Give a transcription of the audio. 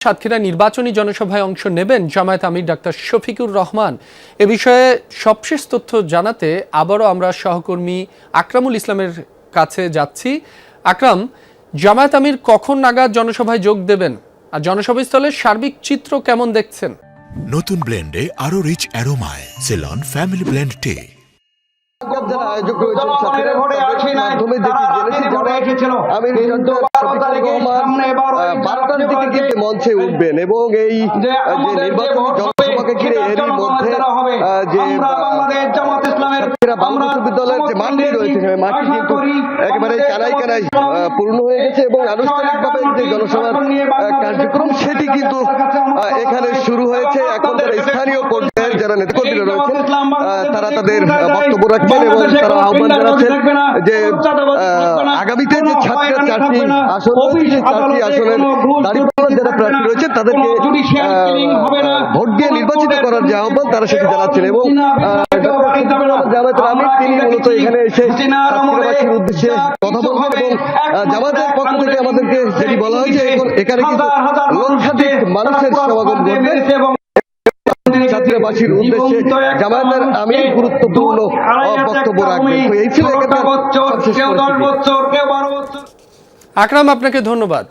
সাতক্ষীরা নির্বাচনী জনসভায় অংশ নেবেন জামায়াত আমির ডাক্তার শফিকুর রহমান। এ বিষয়ে সবশেষ তথ্য জানাতে আবারও আমরা সহকর্মী আকরামুল ইসলামের কাছে যাচ্ছি। আকরাম, জামায়াত আমির কখন নাগাদ জনসভায় যোগ দেবেন আর জনসভাস্থলের সার্বিক চিত্র কেমন দেখছেন? নতুন ব্লেন্ডে আরো রিচ অ্যারোমায় সেলন ফ্যামিলি ব্লেন্ড টে। মঞ্চে উঠবেন এবং এই যে নির্বাচনী জনসভাকে ঘিরে এরই মধ্যে যে বিশ্ববিদ্যালয়ের যে মাঠটি রয়েছে মাঠটি কিন্তু একেবারে কানায় কানায় পূর্ণ হয়ে গেছে এবং আনুষ্ঠানিকভাবে যে জনসভার কার্যক্রম সেটি কিন্তু এখানে শুরু হয়েছে। এখন যারা স্থানীয় পর্যায়ের যারা নেতাকর্মীরা রয়েছেন তারা তাদের বক্তব্য রাখছেন এবং তারা আহ্বান জানাচ্ছেন যে আগামীতে যে চারটি আসনের দাঁড়িপাল্লার যারা প্রার্থী রয়েছে তাদেরকে ভোট দিয়ে নির্বাচিত করার যে আহ্বান তারা সেটি জানাচ্ছেন এবং জামায়াতের আমির তিনি মূলত এখানে এসে সাতক্ষীরাবাসীর উদ্দেশ্যে কথা বলবেন এবং জামায়াতের পক্ষ থেকে আমাদেরকে যেটি বলা হয়েছে এখানে কিন্তু লক্ষাধিক মানুষের সমাগম ঘটবে এবং সাতক্ষীরাবাসীর উদ্দেশ্যে জামায়াতের আমির গুরুত্বপূর্ণ বক্তব্য রাখবেন। এই ছিল আকরাম, আপনাকে ধন্যবাদ।